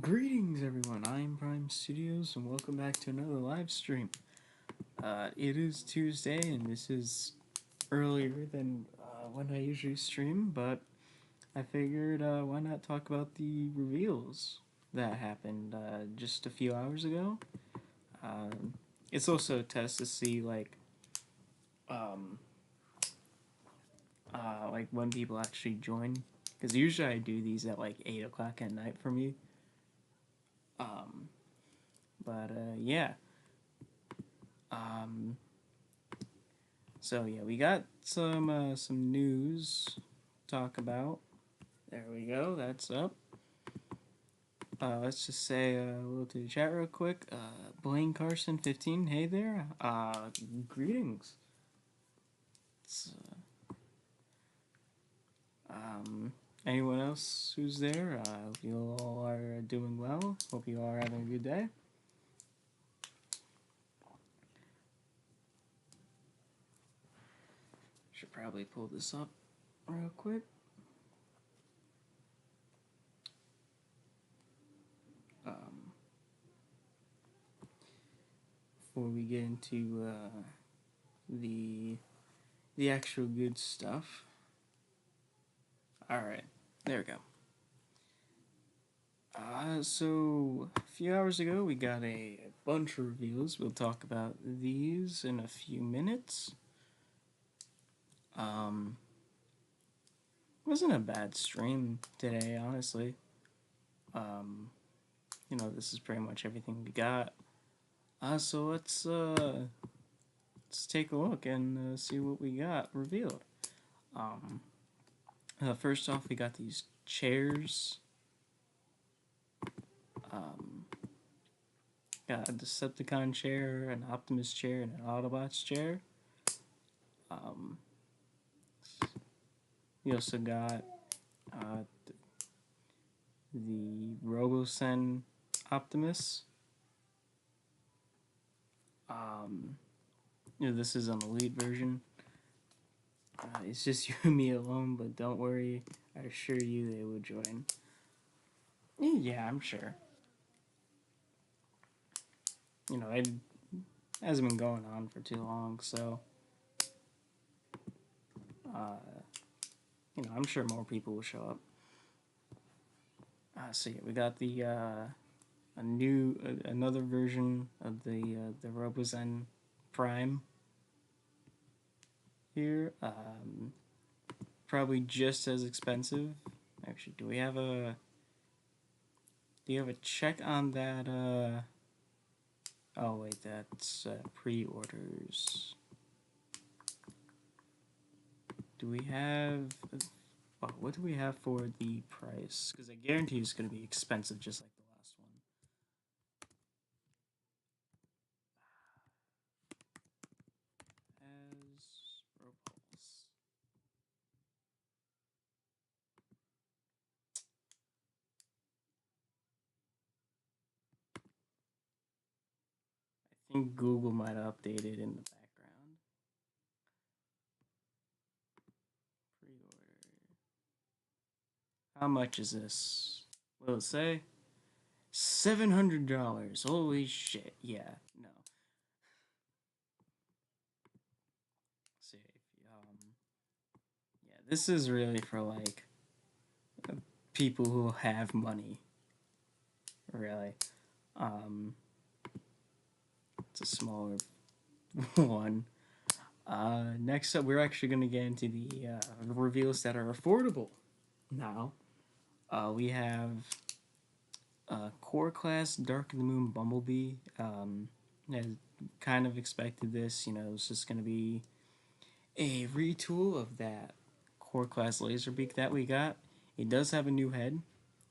Greetings, everyone. I'm Prime Studios, and welcome back to another live stream. It is Tuesday, and this is earlier than when I usually stream, but I figured why not talk about the reveals that happened just a few hours ago. Um, it's also a test to see um, when people actually join, because usually I do these at like 8 o'clock at night for me. Um, but yeah. Um, So yeah, we got some news to talk about. There we go. That's up. Let's just say a little to the chat real quick. Blaine Carson 15. Hey there. Greetings. It's, anyone else who's there? Hope you all are doing well. Hope you all are having a good day. Should probably pull this up real quick. Um, Before we get into the the actual good stuff. All right, there we go. So a few hours ago, we got a bunch of reviews. We'll talk about these in a few minutes. Um, wasn't a bad stream today, honestly. Um, this is pretty much everything we got. So let's take a look and see what we got revealed. Um, First off, we got these chairs. Um, got a Decepticon chair, an Optimus chair, and an Autobots chair. Um, we also got uh, the Robocen Optimus. Um, this is an elite version. It's just you and me alone, but don't worry, I assure you they will join. Yeah, I'm sure. It hasn't been going on for too long, so I'm sure more people will show up. So yeah, we got the another version of the Robozen Prime here. Probably just as expensive. Actually, do you have a check on that? Oh wait, that's pre-orders. Do we have? What do we have for the price? Because I guarantee it's going to be expensive, just like the last one. As Repulse. I think Google might have updated in the background. Pre-order. How much is this? What will it say? $700. Holy shit! Yeah, no. See, yeah, this is really for like people who have money. Really, um, it's a smaller one. Next up, we're actually going to get into the reveals that are affordable. Now, we have Core Class Dark of the Moon Bumblebee. I kind of expected this. It's just going to be a retool of that Core Class Laserbeak that we got. It does have a new head,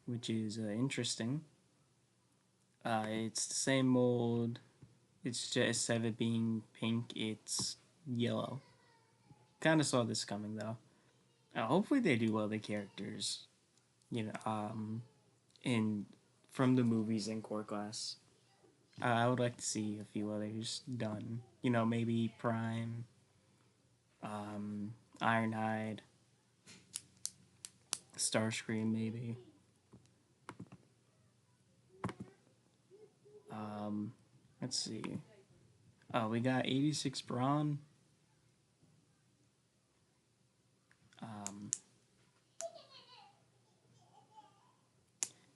which is interesting. It's the same mold. It's just instead of it being pink, it's yellow. Kind of saw this coming though. Hopefully they do well the characters, in from the movies in Core Class. I would like to see a few others done. Maybe Prime, Ironhide, Starscream, maybe. Um, let's see. Oh, we got 86 Brawn. Um,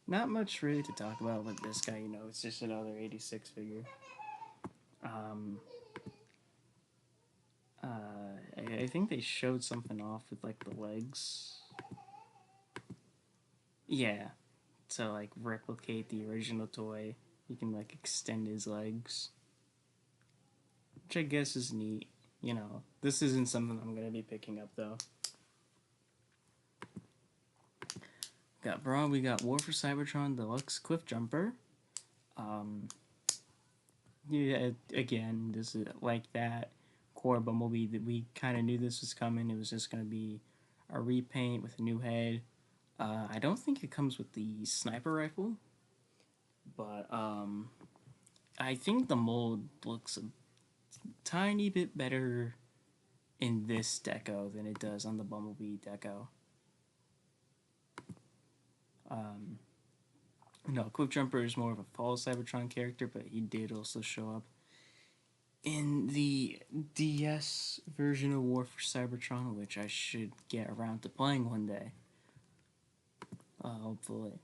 Not much really to talk about with this guy. You know, it's just another 86 figure. Um, I think they showed something off with like the legs. Yeah, to like replicate the original toy, you can like extend his legs, which I guess is neat. You know, this isn't something I'm gonna be picking up though. Got Braun, we got War for Cybertron Deluxe Cliff Jumper. Um, yeah, again, this is like that core Bumblebee that we kind of knew this was coming. It was just gonna be a repaint with a new head. I don't think it comes with the sniper rifle, but I think the mold looks a tiny bit better in this deco than it does on the Bumblebee deco. Um, no, Quick Jumper is more of a Fall Cybertron character, but he did also show up in the DS version of War for Cybertron, which I should get around to playing one day. Hopefully.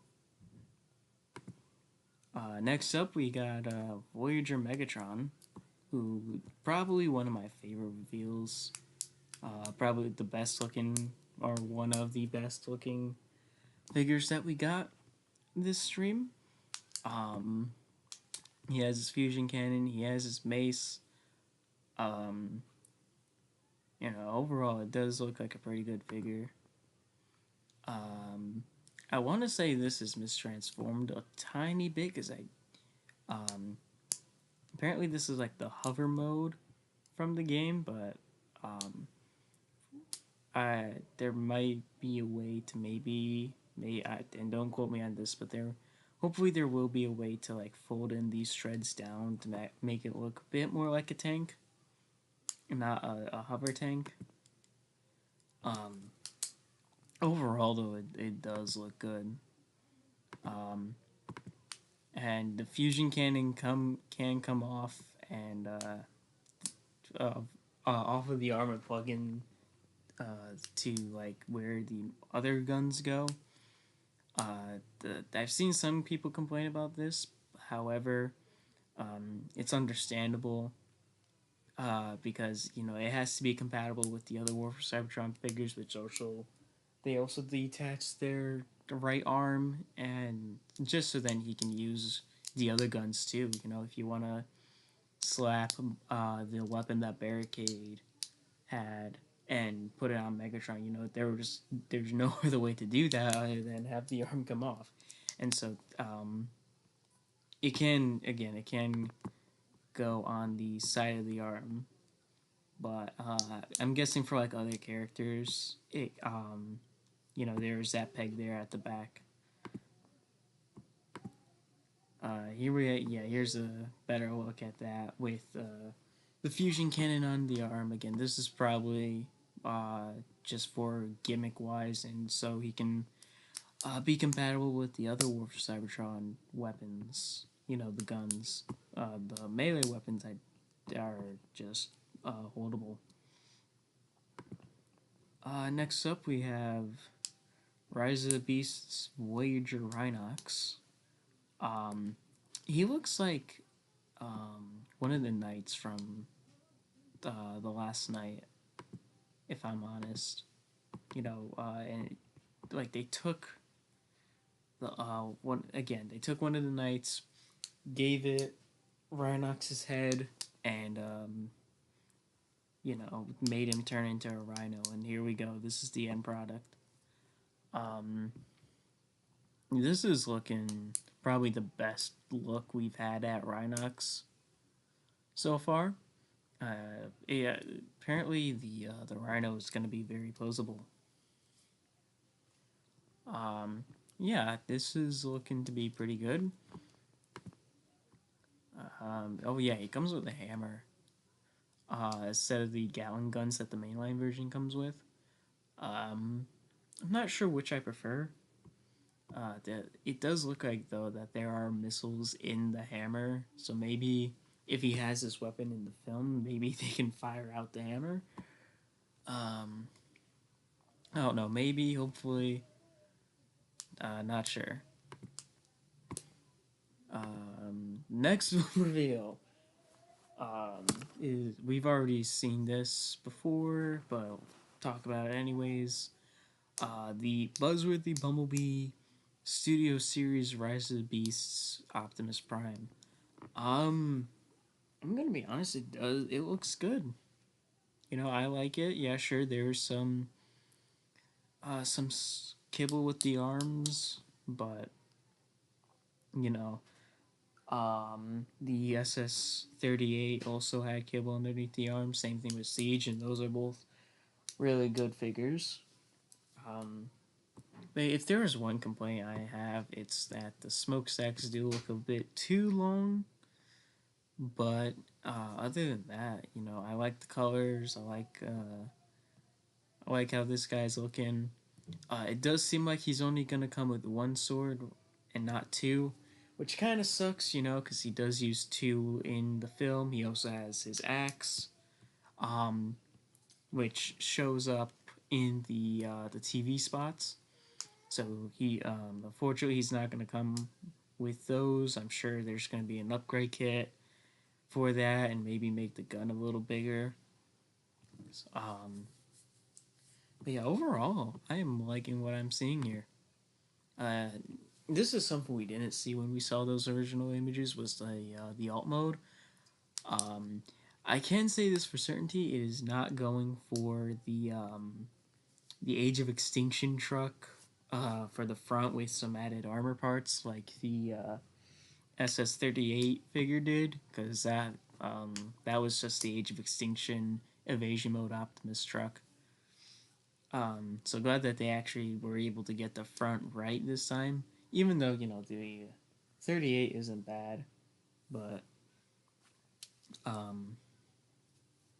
Next up, we got Voyager Megatron, who probably one of my favorite reveals. Probably the best looking, or one of the best looking figures that we got this stream. Um, he has his fusion cannon. He has his mace. Um, overall, it does look like a pretty good figure. Um, I want to say this is mistransformed a tiny bit because um, apparently this is like the hover mode from the game, but um, there might be a way to and don't quote me on this, but hopefully there will be a way to like fold in these shreds down to make it look a bit more like a tank, not a hover tank. Um, Overall though, it does look good. Um, and the fusion cannon can come off and uh, off of the armor plug-in to like where the other guns go. I've seen some people complain about this. However, it's understandable because it has to be compatible with the other War for Cybertron figures, which also they also detach their right arm, and just so then he can use the other guns too. If you want to slap the weapon that Barricade had and put it on Megatron, there's no other way to do that other than have the arm come off, and so it can go on the side of the arm, but I'm guessing for like other characters, there's that peg there at the back. Here's a better look at that with the fusion cannon on the arm. Again, this is probably just for gimmick wise, and so he can be compatible with the other War for Cybertron weapons. The guns, the melee weapons are just holdable. Next up, we have Rise of the Beasts Voyager Rhinox. He looks like one of the knights from the last night, if I'm honest. And like they took the one again. They took one of the knights, gave it Rhinox's head, and made him turn into a rhino. And here we go. This is the end product. This is looking probably the best look we've had at Rhinox so far. Yeah, apparently the rhino is going to be very posable. Yeah, this is looking to be pretty good. Oh yeah, he comes with a hammer. Instead of the Gatling guns that the mainline version comes with. I'm not sure which I prefer. It does look like though that there are missiles in the hammer, so maybe if he has this weapon in the film, maybe they can fire out the hammer. Um, I don't know. Maybe, hopefully, not sure. Next reveal. Um, is we've already seen this before, but I'll talk about it anyways. The Buzzworthy Bumblebee Studio Series Rise of the Beasts Optimus Prime. Um, I'm gonna be honest. It does. It looks good. You know, I like it. Yeah, sure. There's some kibble with the arms, but you know, the SS-38 also had kibble underneath the arms. Same thing with Siege, and those are both really good figures. Um, but if there is one complaint I have, it's that the smokestacks do look a bit too long. But other than that, you know, I like the colors. I like how this guy's looking. It does seem like he's only gonna come with one sword and not two, which kind of sucks, you know, because he does use two in the film. He also has his axe, um, which shows up in the TV spots. So unfortunately, he's not gonna come with those. I'm sure there's gonna be an upgrade kit for that, and maybe make the gun a little bigger. Um, but yeah, overall, I am liking what I'm seeing here. Uh, this is something we didn't see when we saw those original images. Was the alt mode? Um, I can say this for certainty: it is not going for the Age of Extinction truck for the front with some added armor parts like the SS-38 figure did, because that was just the Age of Extinction evasion mode Optimus truck. So glad that they actually were able to get the front right this time. Even though, you know, the 38 isn't bad, but um,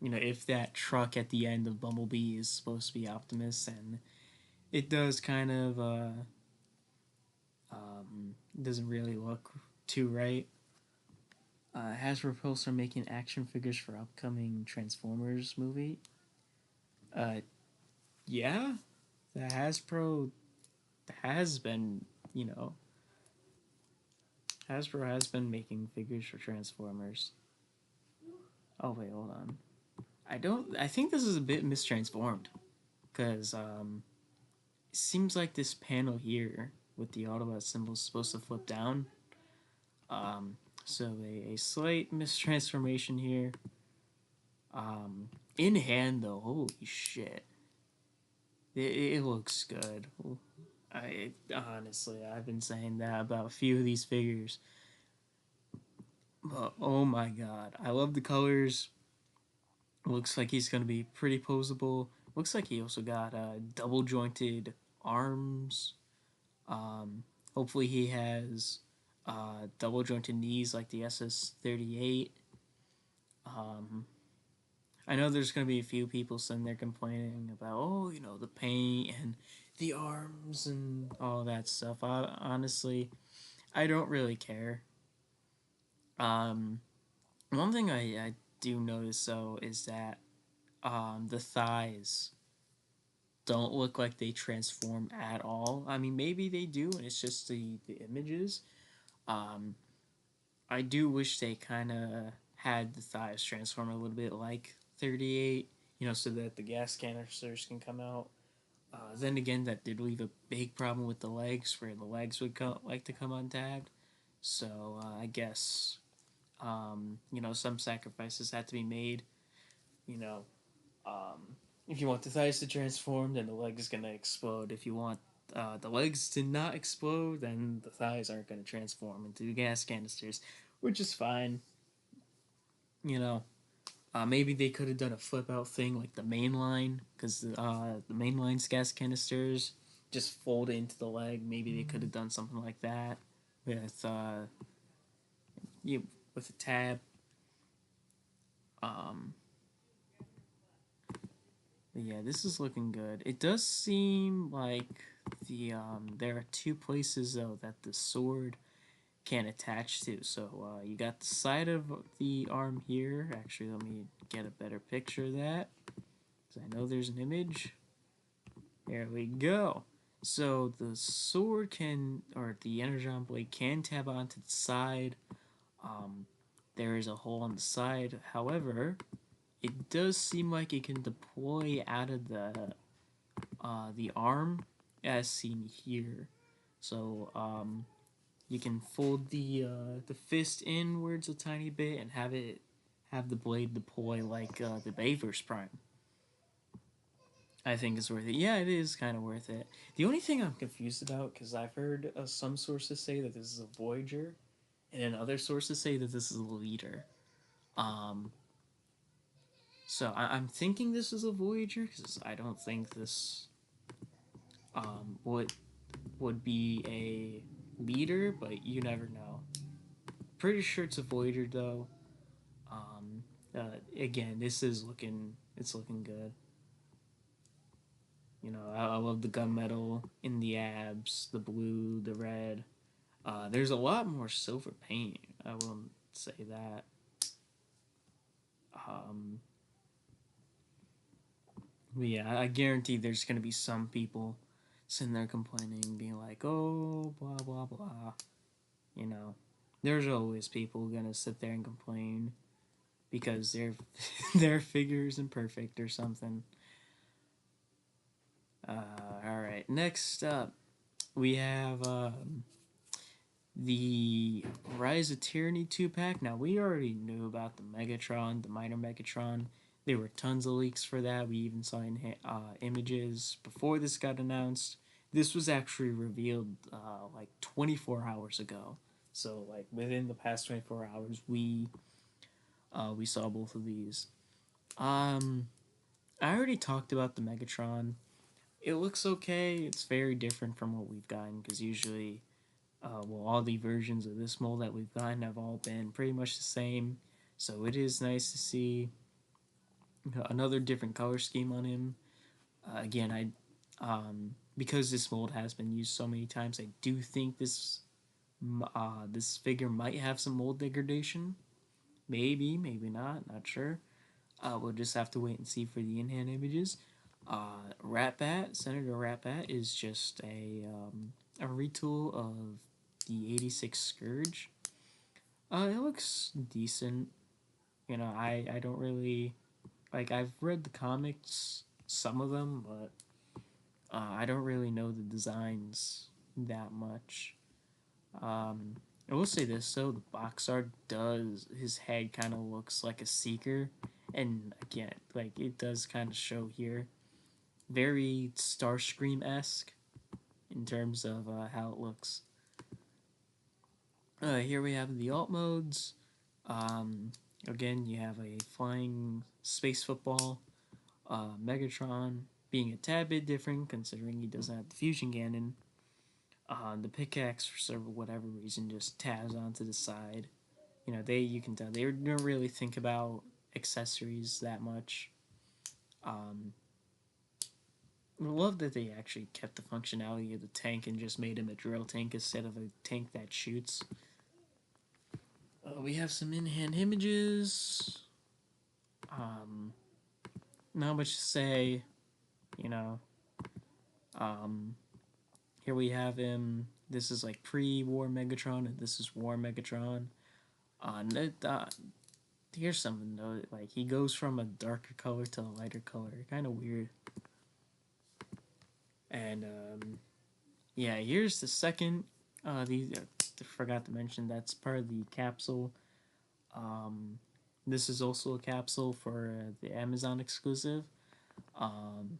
you know, if that truck at the end of Bumblebee is supposed to be Optimus, and it does kind of doesn't really look too right. Hasbro Pulse are making action figures for upcoming Transformers movie. Uh, yeah, the Hasbro has been, you know, Hasbro has been making figures for Transformers. Oh wait, hold on. I don't. I think this is a bit mistransformed because it seems like this panel here with the Autobot symbol is supposed to flip down. Um, so a slight mistransformation here. In hand though, holy shit, it looks good. I honestly, I've been saying that about a few of these figures, but oh my god, I love the colors. Looks like he's gonna be pretty posable. Looks like he also got double jointed arms. Um, hopefully he has double jointed knees like the SS-38. Um, I know there's gonna be a few people sitting there complaining about, oh, you know, the paint and the arms and all that stuff. Honestly, I don't really care. Um, one thing I do notice though is that the thighs don't look like they transform at all. I mean, maybe they do, and it's just the images. Um, I do wish they kind of had the thighs transform a little bit like 38, you know, so that the gas canisters can come out. Then again, that did leave a big problem with the legs, where the legs would like to come untabbed. So I guess you know, some sacrifices had to be made. You know, if you want the thighs to transform, then the leg is gonna explode. If you want the legs to not explode, then the thighs aren't gonna transform into the gas canisters, which is fine. You know, maybe they could have done a flip out thing like the main line, because the main line's gas canisters just fold into the leg. Maybe they could have done something like that with you with a tab. Um, but yeah, this is looking good. It does seem like there are two places though that the sword can attach to. So you got the side of the arm here. Actually, let me get a better picture of that, because I know there's an image. There we go. So the sword can, or the energon blade can tab onto the side. Um, there is a hole on the side. However, it does seem like it can deploy out of the arm, as seen here. So you can fold the fist inwards a tiny bit and have the blade deploy like the Bayverse Prime. I think it's worth it. Yeah, it is kind of worth it. The only thing I'm confused about, because I've heard some sources say that this is a Voyager, and then other sources say that this is a Leader. Um, so I'm thinking this is a Voyager because I don't think this would be a Leader, but you never know. Pretty sure it's a Voyager though. Um, Again, this is looking good. You know, I love the gunmetal in the abs, the blue, the red. There's a lot more silver paint. I will say that. Um, but yeah, I guarantee there's gonna be some people sitting there complaining, being like, "Oh, blah blah blah." You know, there's always people gonna sit there and complain because their figure isn't perfect or something. All right, next up we have the Rise of Tyranny 2-pack. Now, we already knew about the Megatron, the minor Megatron. There were tons of leaks for that. We even saw images before this got announced. This was actually revealed like 24 hours ago. So, like, within the past 24 hours, we saw both of these. Um, I already talked about the Megatron. It looks okay. It's very different from what we've gotten, because usually all the versions of this mold that we've gotten have all been pretty much the same. So it is nice to see another different color scheme on him. Again, because this mold has been used so many times, I do think this figure might have some mold degradation. Maybe, maybe not. Not sure. We'll just have to wait and see for the in-hand images. Ratbat, Senator Ratbat, is just a retool of the 86 Scourge. It looks decent. You know, I don't really like. I've read the comics, some of them, but I don't really know the designs that much. I will say this though: the box art does his head kind of looks like a seeker, and again, like it does kind of show here, very Starscream esque in terms of how it looks. Here we have the alt modes. Um, Again, you have a flying space football, Megatron being a tad bit different considering he doesn't have the fusion cannon. The pickaxe, for whatever reason, just tabs onto the side. You know, you can tell they don't really think about accessories that much. Um, I love that they actually kept the functionality of the tank and just made him a drill tank instead of a tank that shoots. We have some in-hand images. Um, Not much to say, you know. Um, Here we have him. This is like pre-War Megatron, and this is War Megatron. Here's something though. Like he goes from a darker color to a lighter color. Kind of weird. And yeah, here's the second. These I forgot to mention that's part of the capsule. Um, this is also a capsule for the Amazon exclusive. Um,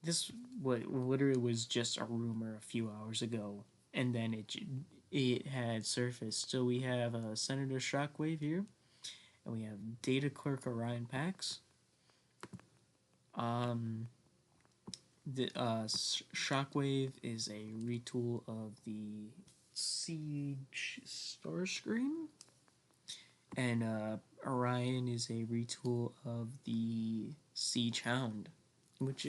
this what literally was just a rumor a few hours ago, and then it had surfaced. So we have Senator Shockwave here, and we have Data Clerk Orion Pax. Um, the Shockwave is a retool of the Siege Starscream, and Orion is a retool of the Siege Hound, which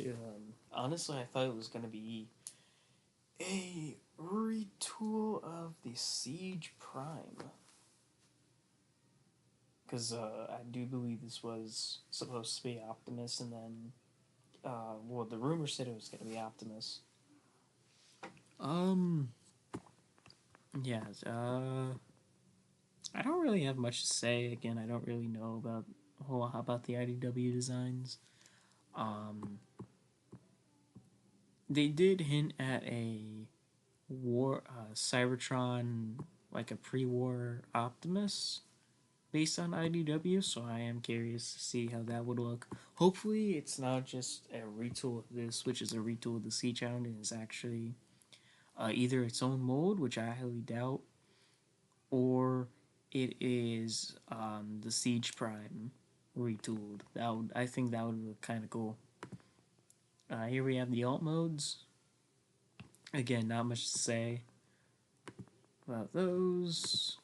honestly I thought it was gonna be a retool of the Siege Prime. Because I do believe this was supposed to be Optimus, and then, well, the rumor said it was going to be Optimus. Um, yeah, I don't really have much to say. Again, I don't really know about a whole lot about the IDW designs. Um, they did hint at a Cybertron, like a pre-war Optimus based on IDW, so I am curious to see how that would look. Hopefully, it's not just a retool of this, which is a retool of the Siege Hound, and is actually either its own mold, which I highly doubt, or it is the Siege Prime retooled. I think that would look kind of cool. Here we have the alt modes. Again, not much to say about those.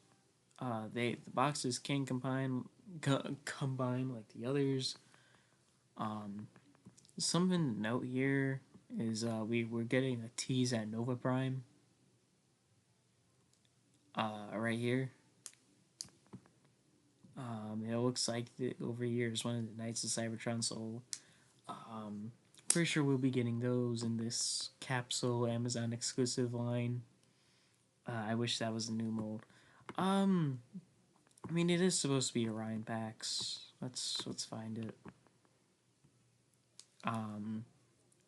The boxes can combine like the others. Um, Something to note here is we're getting a tease at Nova Prime. Right here. It looks like over here is one of the Knights of Cybertron, so pretty sure we'll be getting those in this capsule Amazon exclusive line. I wish that was a new mold. I mean, it is supposed to be Orion Pax. Let's find it. Um,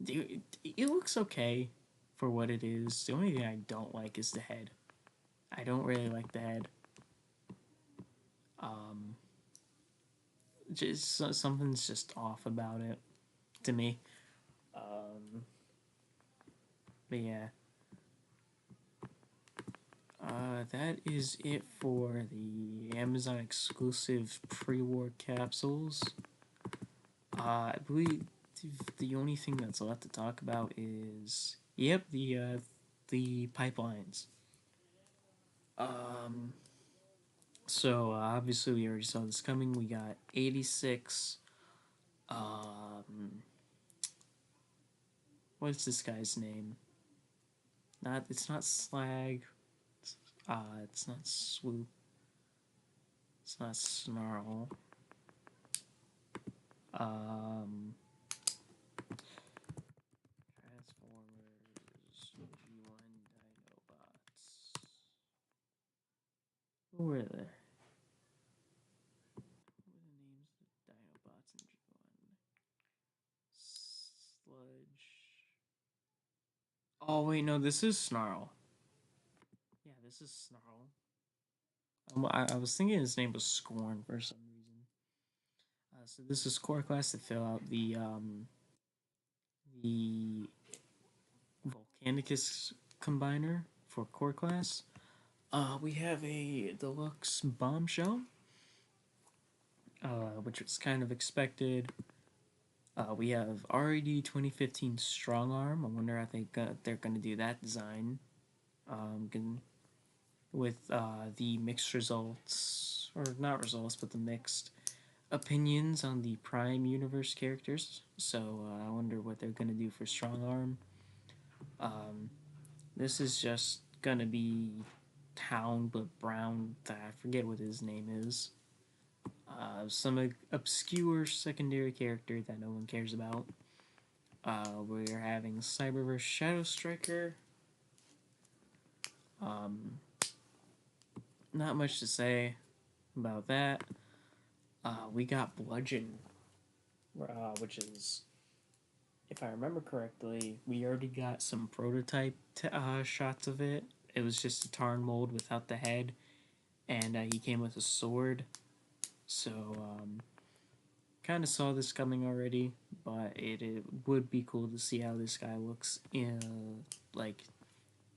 it looks okay for what it is. The only thing I don't like is the head. I don't really like the head. Um, just something's just off about it to me. Um, but yeah, that is it for the Amazon exclusive pre-war capsules. I believe the only thing that's left to talk about is the pipelines. Um, so obviously we already saw this coming. We got 86. Um, what's this guy's name? It's not Slag. It's not Swoop. It's not Snarl. Um, Transformers G1 Dinobots. Who were there? What were the names of the Dinobots in G1? Sludge. Oh wait, no, this is Snarl. Yeah, this is Snarl. I was thinking his name was Scorn for some reason. So this is core class to fill out the Volcanicus combiner for core class. We have a deluxe bombshell, which was kind of expected. We have RED 2015 Strong Arm. I wonder how they're gonna do that design. With the mixed results, or not results, but the mixed opinions on the Prime Universe characters. So I wonder what they're gonna do for Strong Arm. This is just gonna be Town, but Brown. I forget what his name is. Some obscure secondary character that no one cares about. We're having Cyberverse Shadow Striker. Not much to say about that. We got Bludgeon, which is, if I remember correctly, we already got some prototype shots of it. It was just a Tarn mold without the head, and he came with a sword. So, kind of saw this coming already, but it would be cool to see how this guy looks in, like,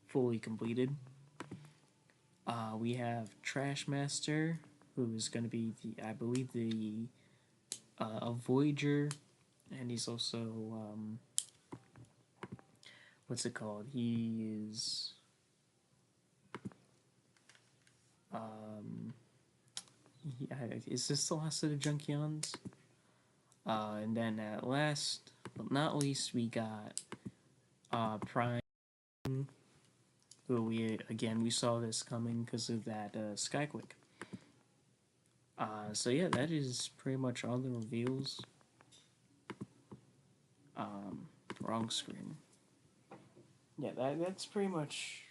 fully completed. We have Trash Master, who is going to be I believe a Voyager, and he's also what's it called? He is um, is this the last of the Junkions? And then at last but not least, we got Prime who we saw this coming because of that Skyquake. So yeah, that is pretty much all the reveals. Wrong screen. Yeah, that's pretty much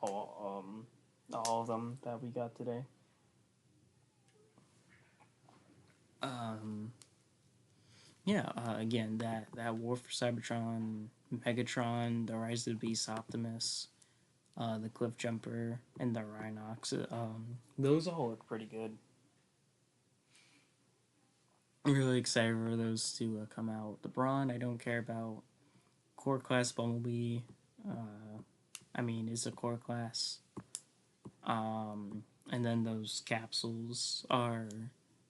all of them that we got today. Um, yeah, again, that War for Cybertron, Megatron, the Rise of the Beast, Optimus, the Cliff Jumper, and the Rhinox. Those all look pretty good. I'm really excited for those to come out. The Brawn, I don't care about. Core Class Bumblebee, I mean, is a core class. And then those capsules are,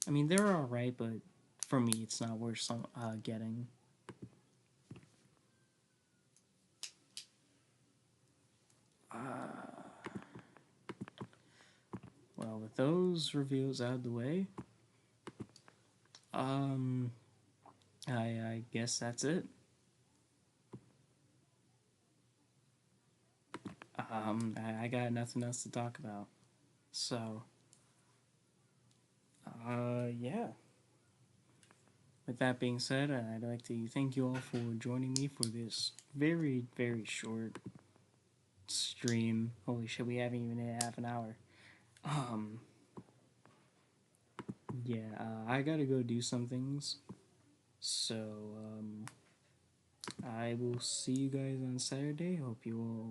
I mean, they're alright, but for me, it's not worth getting. Well, with those reviews out of the way, um, I guess that's it. I got nothing else to talk about. So, yeah. With that being said, I'd like to thank you all for joining me for this very, very short stream. Holy shit, we haven't even hit half an hour. Um, yeah, I gotta go do some things. So, I will see you guys on Saturday. Hope you all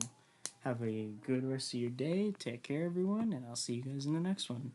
have a good rest of your day. Take care, everyone, and I'll see you guys in the next one.